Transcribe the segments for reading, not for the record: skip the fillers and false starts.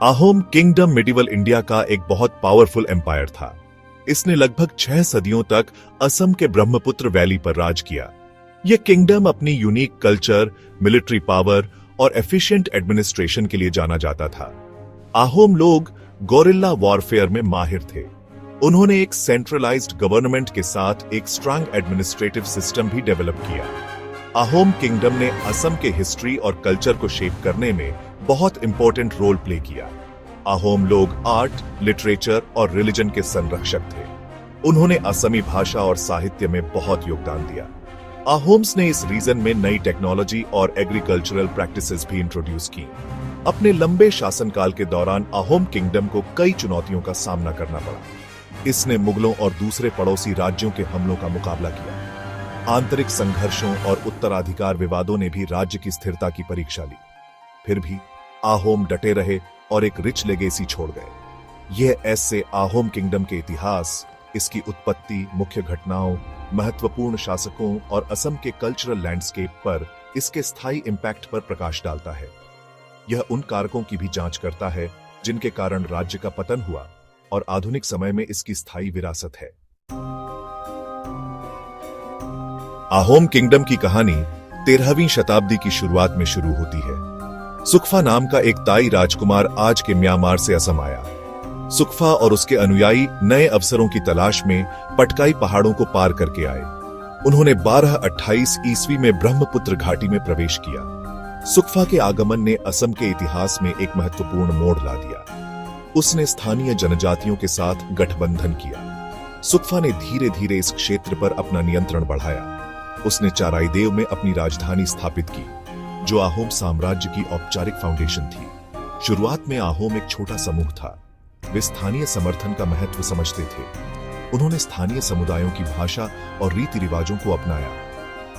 Ahom kingdom medieval India का एक बहुत पावरफुल एम्पायर था। इसने लगभग 6 सदियों तक असम के ब्रह्मपुत्र वैली पर राज किया। यह किंगडम अपनी यूनिक कल्चर, मिलिट्री पावर और एफिशिएंट एडमिनिस्ट्रेशन के लिए जाना जाता था। आहोम लोग गोरिल्ला वॉरफेयर में माहिर थे। उन्होंने एक सेंट्रलाइज्ड गवर्नमेंट के साथ एक स्ट्रांग एडमिनिस्ट्रेटिव सिस्टम भी डेवलप किया। आहोम किंगडम ने असम के हिस्ट्री और कल्चर को शेप करने में बहुत इंपॉर्टेंट रोल प्ले किया। आहोम लोग आर्ट, लिटरेचर और रिलीजन के संरक्षक थे। उन्होंने असमी भाषा और साहित्य में बहुत योगदान दिया। आहोम्स ने इस रीजन में नई टेक्नोलॉजी और एग्रीकल्चरल प्रैक्टिसेस भी इंट्रोड्यूस की। अपने लंबे शासनकाल के दौरान आहोम किंगडम को कई चुनौतियों का सामना करना पड़ा। इसने मुगलों और दूसरे पड़ोसी राज्यों के हमलों का मुकाबला किया। आंतरिक संघर्षों और उत्तराधिकार विवादों ने भी राज्य की स्थिरता की परीक्षा ली। फिर भी आहोम डटे रहे और एक रिच लेगेसी छोड़ गए। यह ऐसे आहोम किंगडम के इतिहास, इसकी उत्पत्ति, मुख्य घटनाओं, महत्वपूर्ण शासकों और असम के कल्चरल लैंडस्केप पर इसके स्थायी इंपैक्ट पर प्रकाश डालता है। यह उन कारकों की भी जांच करता है जिनके कारण राज्य का पतन हुआ और आधुनिक समय में इसकी स्थायी विरासत है। आहोम किंगडम की कहानी 13वीं शताब्दी की शुरुआत में शुरू होती है। सुकफा नाम का एक ताई राजकुमार आज के म्यांमार से असम आया। सुकफा और उसके अनुयायी नए अवसरों की तलाश में पटकाई पहाड़ों को पार करके आए। उन्होंने 1228 ईस्वी में ब्रह्मपुत्र घाटी में प्रवेश किया। सुकफा के आगमन ने असम के इतिहास में एक महत्वपूर्ण मोड़ ला दिया। उसने स्थानीय जनजातियों के साथ गठबंधन किया। सुकफा ने धीरे धीरे इस क्षेत्र पर अपना नियंत्रण बढ़ाया। उसने चाराइदेव में अपनी राजधानी स्थापित की, जो आहोम साम्राज्य की औपचारिक फाउंडेशन थी। शुरुआत में आहोम एक छोटा समूह था। वे स्थानीय समर्थन का महत्व समझते थे। उन्होंने स्थानीय समुदायों की भाषा और रीति रिवाजों को अपनाया।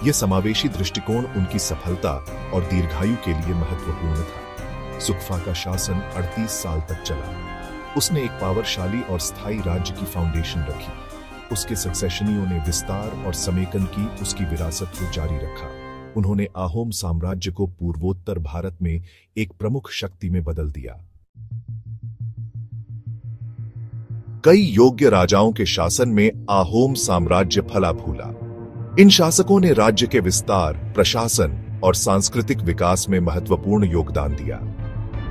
यह समावेशी दृष्टिकोण उनकी सफलता और दीर्घायु के लिए महत्वपूर्ण था। सुकफा का शासन 38 साल तक चला। उसने एक पावरशाली और स्थायी राज्य की फाउंडेशन रखी। उसके सक्सेशनियों ने विस्तार और समेकन की उसकी विरासत को जारी रखा। उन्होंने आहोम साम्राज्य को पूर्वोत्तर भारत में एक प्रमुख शक्ति में बदल दिया। कई योग्य राजाओं के शासन में आहोम साम्राज्य फला फूला। इन शासकों ने राज्य के विस्तार, प्रशासन और सांस्कृतिक विकास में महत्वपूर्ण योगदान दिया।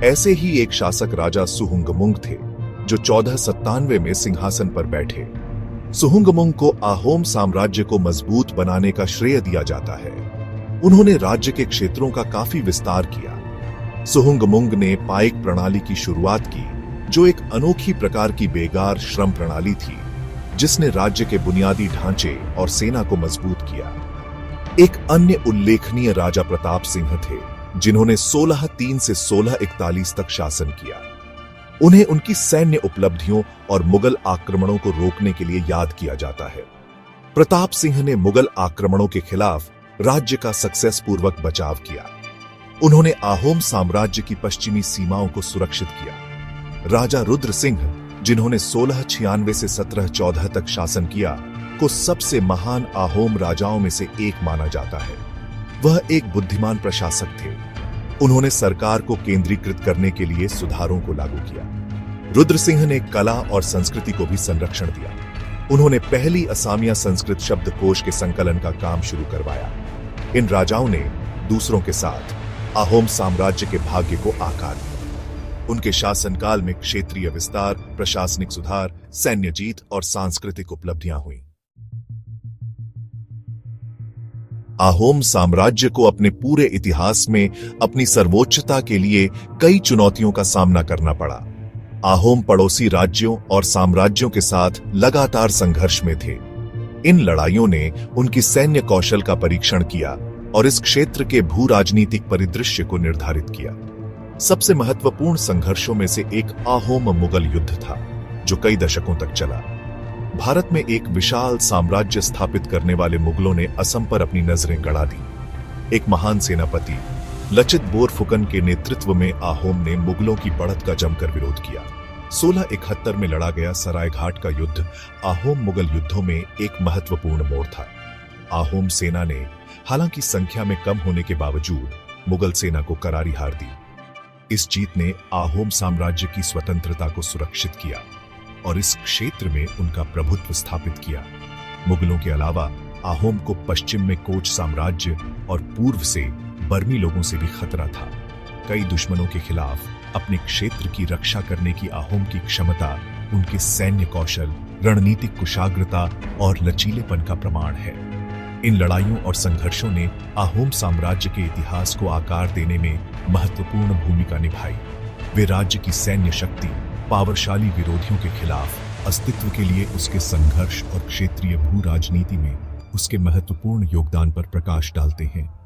ऐसे ही एक शासक राजा सुहुंगमुंग थे, जो 1497 में सिंहासन पर बैठे। सुहुंगमुंग को आहोम साम्राज्य को मजबूत बनाने का श्रेय दिया जाता है। उन्होंने राज्य के क्षेत्रों का काफी विस्तार किया। सुहुंगमुंग ने पाइक प्रणाली की शुरुआत की, जो एक अनोखी प्रकार की बेगार श्रम प्रणाली थी, जिसने राज्य के बुनियादी ढांचे और सेना को मजबूत किया। एक अन्य उल्लेखनीय राजा प्रताप सिंह थे, जिन्होंने 1603 से 1641 तक शासन किया। उन्हें उनकी सैन्य उपलब्धियों और मुगल आक्रमणों को रोकने के लिए याद किया जाता है। प्रताप सिंह ने मुगल आक्रमणों के खिलाफ राज्य का सक्सेसपूर्वक बचाव किया। उन्होंने आहोम साम्राज्य की पश्चिमी सीमाओं को सुरक्षित किया। राजा रुद्र सिंह, जिन्होंने 1696 से 1714 तक शासन किया, को सबसे महान आहोम राजाओं में से एक माना जाता है। वह एक बुद्धिमान प्रशासक थे। उन्होंने सरकार को केंद्रीकृत करने के लिए सुधारों को लागू किया। रुद्र सिंह ने कला और संस्कृति को भी संरक्षण दिया। उन्होंने पहली असामिया संस्कृत शब्दकोश के संकलन का काम शुरू करवाया। इन राजाओं ने दूसरों के साथ आहोम साम्राज्य के भाग्य को आकार दिया। उनके शासनकाल में क्षेत्रीय विस्तार, प्रशासनिक सुधार, सैन्य जीत और सांस्कृतिक उपलब्धियां हुई। आहोम साम्राज्य को अपने पूरे इतिहास में अपनी सर्वोच्चता के लिए कई चुनौतियों का सामना करना पड़ा। आहोम पड़ोसी राज्यों और साम्राज्यों के साथ लगातार संघर्ष में थे। इन लड़ाइयों ने उनकी सैन्य कौशल का परीक्षण किया और इस क्षेत्र के भू राजनीतिक परिदृश्य को निर्धारित किया। सबसे महत्वपूर्ण संघर्षों में से एक आहोम मुगल युद्ध था, जो कई दशकों तक चला। भारत में एक विशाल साम्राज्य स्थापित करने वाले मुगलों ने असम पर अपनी नजरें गड़ा दी। एक महान सेनापति लचित बोरफुकन के नेतृत्व में आहोम ने मुगलों की बढ़त का जमकर विरोध किया। 1671 में लड़ा गया सरायघाट का युद्ध आहोम मुगल युद्धों में एक महत्वपूर्ण मोड़ था। आहोम सेना ने हालांकि संख्या में कम होने के बावजूद मुगल सेना को करारी हार दी। इस जीत ने आहोम साम्राज्य की स्वतंत्रता को सुरक्षित किया और इस क्षेत्र में उनका प्रभुत्व स्थापित किया। मुगलों के अलावा आहोम को पश्चिम में कोच साम्राज्य और पूर्व से बर्मी लोगों से भी खतरा था। कई दुश्मनों के खिलाफ अपने क्षेत्र की रक्षा करने की आहोम की क्षमता उनके सैन्य कौशल, रणनीतिक कुशाग्रता और लचीलेपन का प्रमाण है। इन लड़ाइयों और संघर्षों ने आहोम साम्राज्य के इतिहास को आकार देने में महत्वपूर्ण भूमिका निभाई। वे राज्य की सैन्य शक्ति, पावरशाली विरोधियों के खिलाफ अस्तित्व के लिए उसके संघर्ष और क्षेत्रीय भू राजनीति में उसके महत्वपूर्ण योगदान पर प्रकाश डालते हैं।